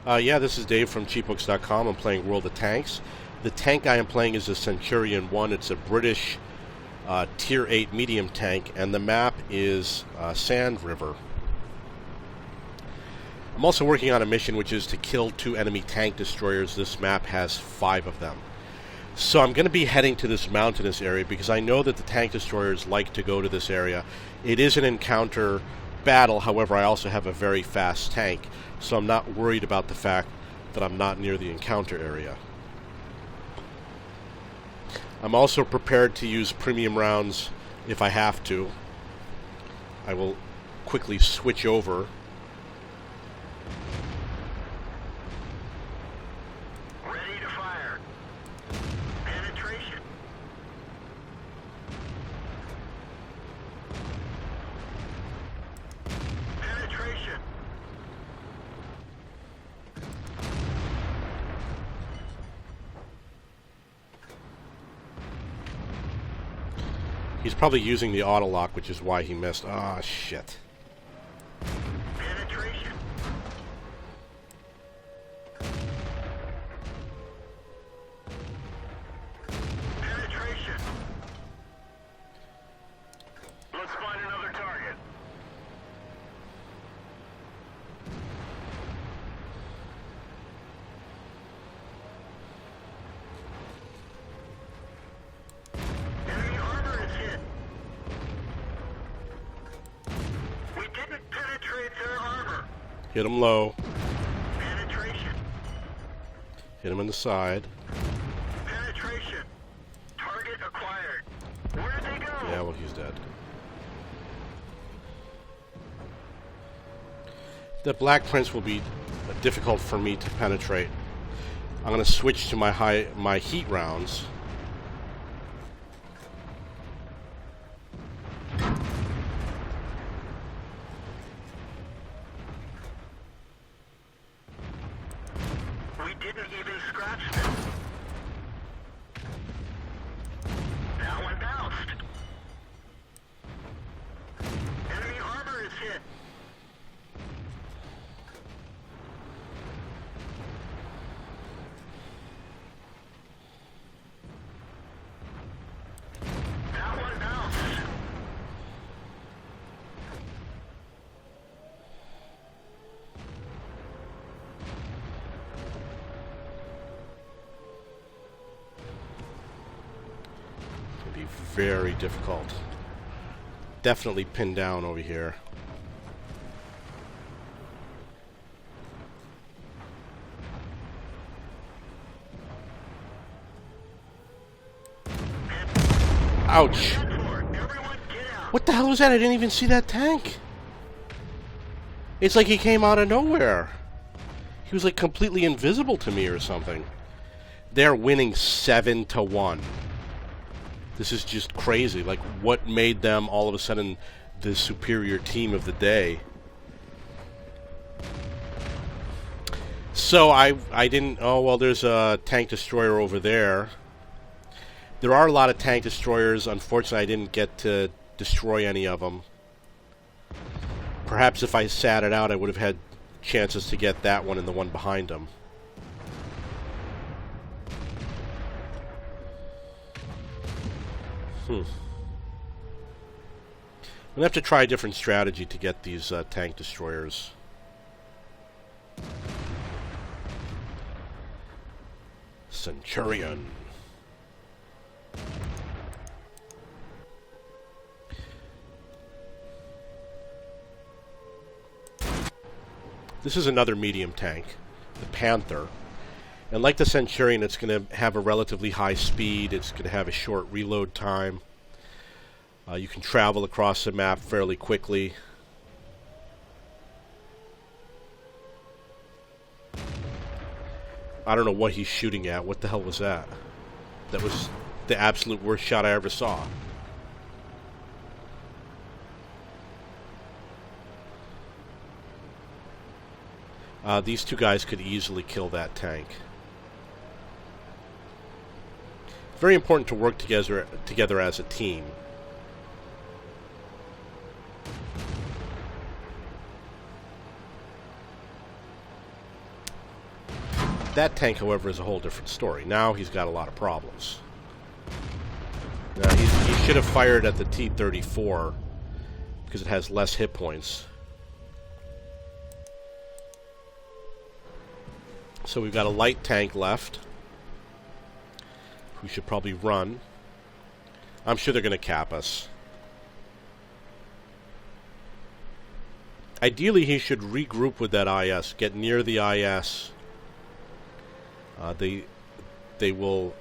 Yeah, this is Dave from cheapbooks.com. I'm playing World of Tanks. The tank I am playing is a Centurian 1. It's a British Tier 8 medium tank, and the map is Sand River. I'm also working on a mission which is to kill 2 enemy tank destroyers. This map has 5 of them. So I'm going to be heading to this mountainous area because I know that the tank destroyers like to go to this area. It is an encounter battle, however, I also have a very fast tank, so I'm not worried about the fact that I'm not near the encounter area. I'm also prepared to use premium rounds if I have to. I will quickly switch over. Ready to fire. Penetration. Penetration. He's probably using the auto lock, which is why he missed. Ah, shit. Penetration. Penetration. Let's find another target. Enemy armor is hit. We didn't penetrate their armor. Hit him low. Penetration. Hit him in the side. Penetration. Target acquired. Where did they go? Yeah, well, he's dead. The Black Prince will be difficult for me to penetrate. I'm going to switch to my heat rounds. We didn't even scratch them. That one bounced. Enemy armor is hit. That one bounced. It'll be very difficult. Definitely pinned down over here. Ouch! Everyone get out. What the hell was that? I didn't even see that tank. It's like he came out of nowhere. He was like completely invisible to me or something. They're winning 7-1. This is just crazy. Like, what made them all of a sudden the superior team of the day? So I didn't... Oh, well, there's a tank destroyer over there. There are a lot of tank destroyers. Unfortunately, I didn't get to destroy any of them. Perhaps if I sat it out, I would have had chances to get that one and the one behind him. I'm going to have to try a different strategy to get these tank destroyers. Centurian. This is another medium tank, the Panther. And like the Centurion, it's going to have a relatively high speed. It's going to have a short reload time. You can travel across the map fairly quickly. I don't know what he's shooting at. What the hell was that? That was the absolute worst shot I ever saw. These two guys could easily kill that tank. Very important to work together as a team. That tank, however, is a whole different story. Now he's got a lot of problems. Now, he should have fired at the T-34 because it has less hit points. So we've got a light tank left who should probably run. I'm sure they're going to cap us. Ideally, he should regroup with that IS, get near the IS. They will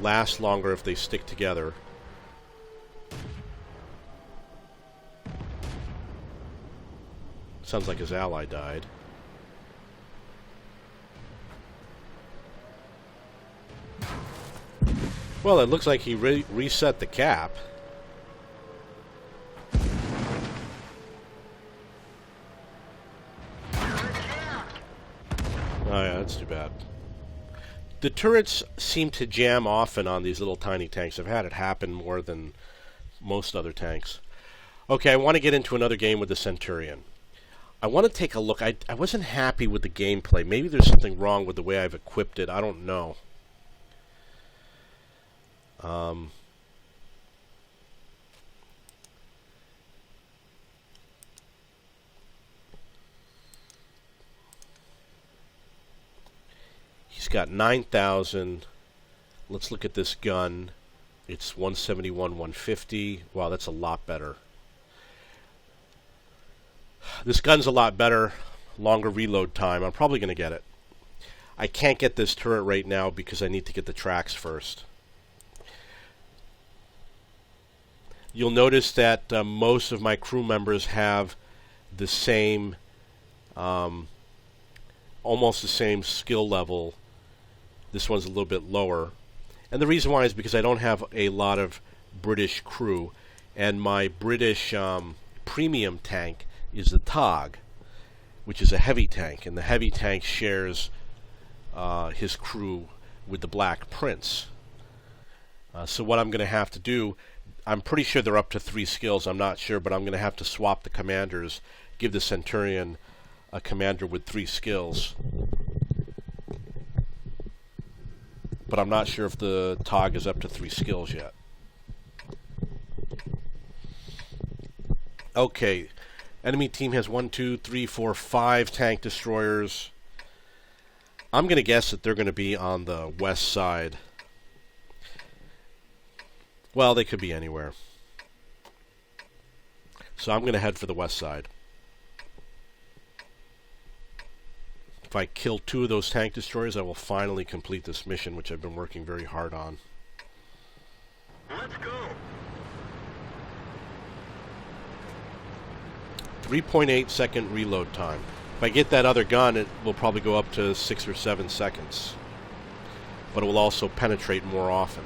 last longer if they stick together. Sounds like his ally died. Well, it looks like he reset the cap. Oh yeah, that's too bad. The turrets seem to jam often on these little tiny tanks. I've had it happen more than most other tanks. Okay, I want to get into another game with the Centurion. I want to take a look. I wasn't happy with the gameplay. Maybe there's something wrong with the way I've equipped it. I don't know. He's got 9,000. Let's look at this gun. It's 171, 150. Wow, that's a lot better. This gun's a lot better. Longer reload time. I'm probably going to get it. I can't get this turret right now because I need to get the tracks first. You'll notice that most of my crew members have the same, almost the same skill level. This one's a little bit lower. And the reason why is because I don't have a lot of British crew. And my British premium tank is the TOG, which is a heavy tank. And the heavy tank shares his crew with the Black Prince. So what I'm going to have to do, I'm pretty sure they're up to 3 skills. I'm not sure, but I'm going to have to swap the commanders, give the Centurion a commander with 3 skills. But I'm not sure if the TOG is up to 3 skills yet. Okay. Enemy team has 1, 2, 3, 4, 5 tank destroyers. I'm going to guess that they're going to be on the west side. Well, they could be anywhere. So I'm going to head for the west side. If I kill 2 of those tank destroyers, I will finally complete this mission, which I've been working very hard on. Let's go. 3.8 second reload time. If I get that other gun, it will probably go up to 6 or 7 seconds. But it will also penetrate more often.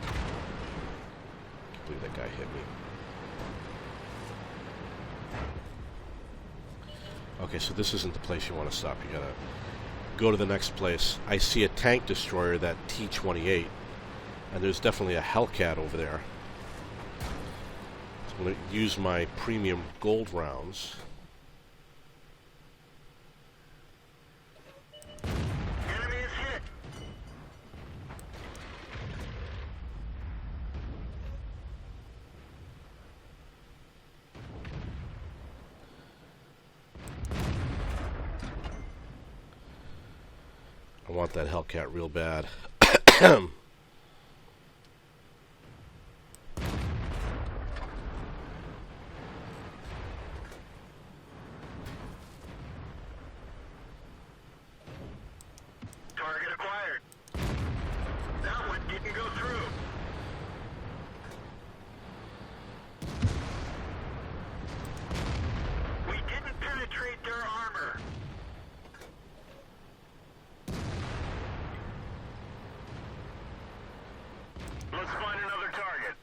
I can't believe that guy hit me. Okay, so this isn't the place you want to stop. You gotta go to the next place. I see a tank destroyer, that T-28, and there's definitely a Hellcat over there. So I'm going to use my premium gold rounds. Enemy is hit. I want that Hellcat real bad. Target acquired. That one didn't go through. We didn't penetrate their armor. Let's find another target.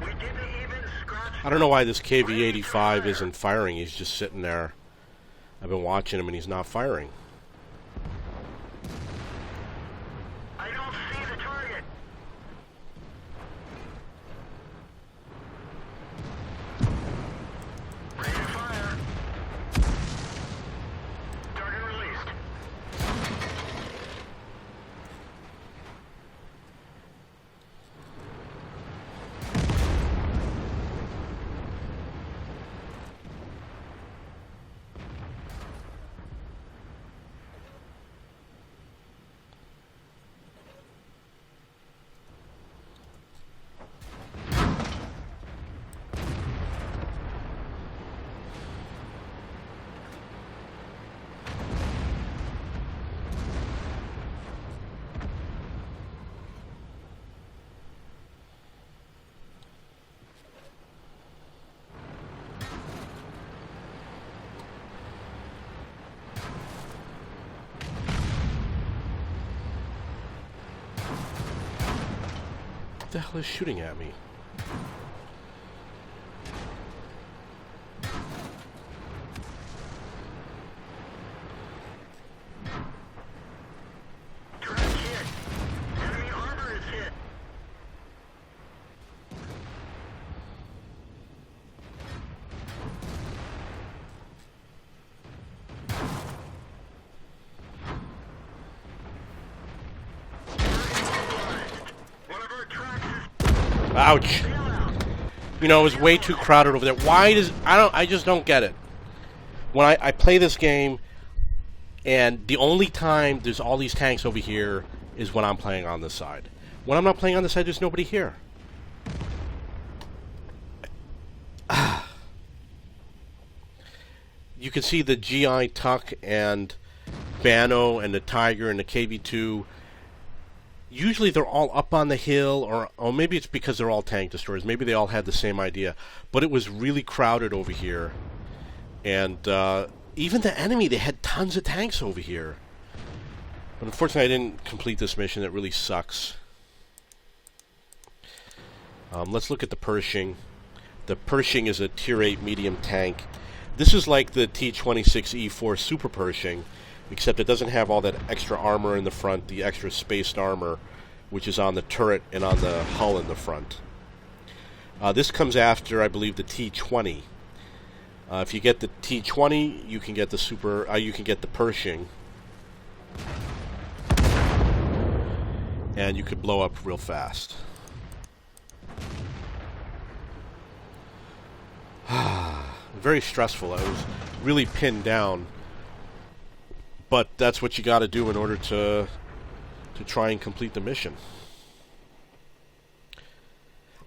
We didn't even scratch. I don't know why this KV-85 isn't firing. He's just sitting there. I've been watching him and he's not firing. I don't see the target. the hell is shooting at me? Track hit. Enemy armor is hit. One of our tracks is Ouch! You know, it was way too crowded over there. Why does... I just don't get it. When I play this game, and the only time there's all these tanks over here is when I'm playing on this side. When I'm not playing on this side, there's nobody here. You can see the GI Tuck and Bano and the Tiger and the KV-2. Usually they're all up on the hill, or maybe it's because they're all tank destroyers. Maybe they all had the same idea. But it was really crowded over here. And even the enemy, they had tons of tanks over here. But unfortunately, I didn't complete this mission. It really sucks. Let's look at the Pershing. The Pershing is a Tier 8 medium tank. This is like the T-26E4 Super Pershing, except it doesn't have all that extra armor in the front, the extra spaced armor, which is on the turret and on the hull in the front. This comes after, I believe, the T-20. If you get the T-20, you can get the you can get the Pershing, and you could blow up real fast. Very stressful. I was really pinned down, but that's what you got to do in order to try and complete the mission.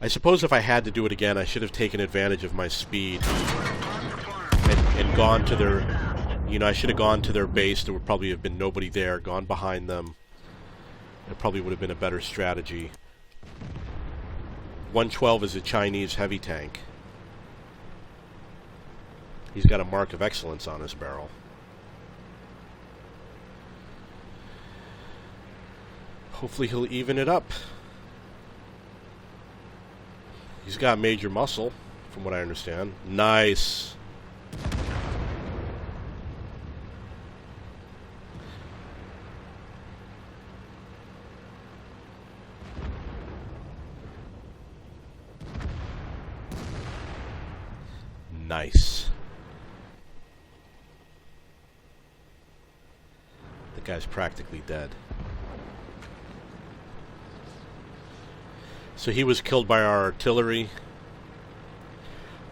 I suppose if I had to do it again, I should have taken advantage of my speed and gone to their, I should have gone to their base. There would probably have been nobody there, gone behind them. It probably would have been a better strategy. 112 is a Chinese heavy tank. He's got a mark of excellence on his barrel. Hopefully he'll even it up. He's got major muscle, from what I understand. Nice. Nice. The guy's practically dead. So he was killed by our artillery.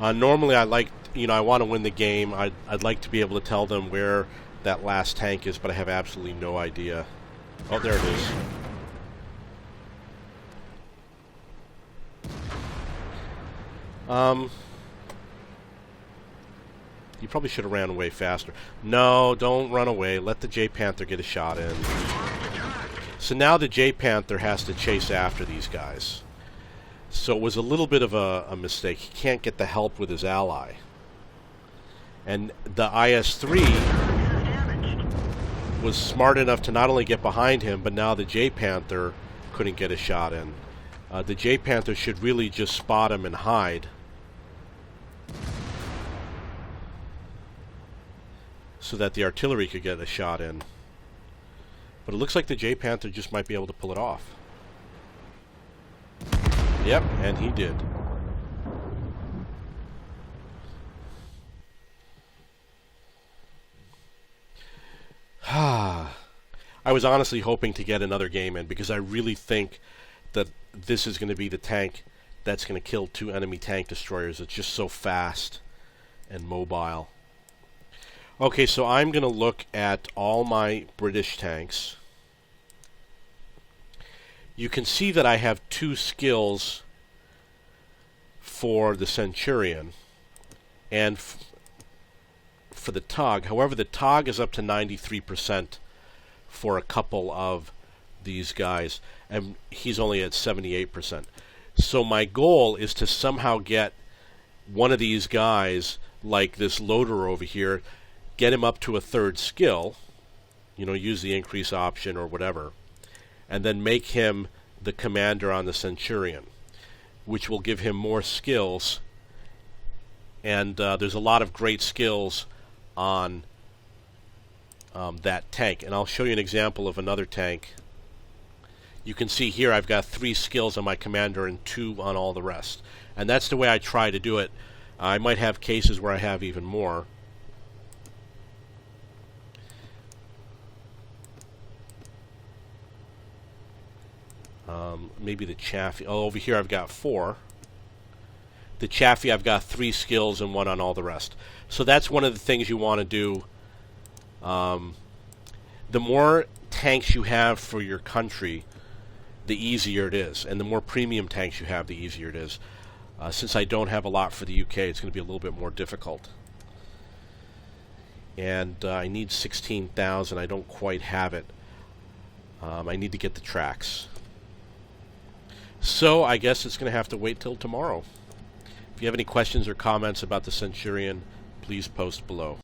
Normally I like, I want to win the game. I'd like to be able to tell them where that last tank is, but I have absolutely no idea. Oh, there it is. You probably should have ran away faster. No, don't run away. Let the J-Panther get a shot in. So now the J-Panther has to chase after these guys. So it was a little bit of a mistake. He can't get the help with his ally. And the IS-3 was smart enough to not only get behind him, but now the J-Panther couldn't get a shot in. The J-Panther should really just spot him and hide. So that the artillery could get a shot in. But it looks like the J-Panther just might be able to pull it off. Yep, and he did. I was honestly hoping to get another game in, because I really think that this is going to be the tank that's going to kill 2 enemy tank destroyers. It's just so fast and mobile. Okay, so I'm going to look at all my British tanks. You can see that I have 2 skills for the Centurion and for the TOG. However, the TOG is up to 93% for a couple of these guys, and he's only at 78%. So my goal is to somehow get one of these guys, like this loader over here, get him up to a 3rd skill, use the increase option or whatever, and then make him the commander on the Centurion, which will give him more skills. And there's a lot of great skills on that tank. And I'll show you an example of another tank. You can see here I've got 3 skills on my commander and 2 on all the rest. And that's the way I try to do it. I might have cases where I have even more. Maybe the Chaffee. Oh, over here I've got 4. The Chaffee, I've got 3 skills and 1 on all the rest. So that's one of the things you want to do. The more tanks you have for your country, the easier it is. And the more premium tanks you have, the easier it is. Since I don't have a lot for the UK, it's going to be a little bit more difficult. And I need 16,000. I don't quite have it. I need to get the tracks. So I guess it's going to have to wait till tomorrow. If you have any questions or comments about the Centurion, please post below.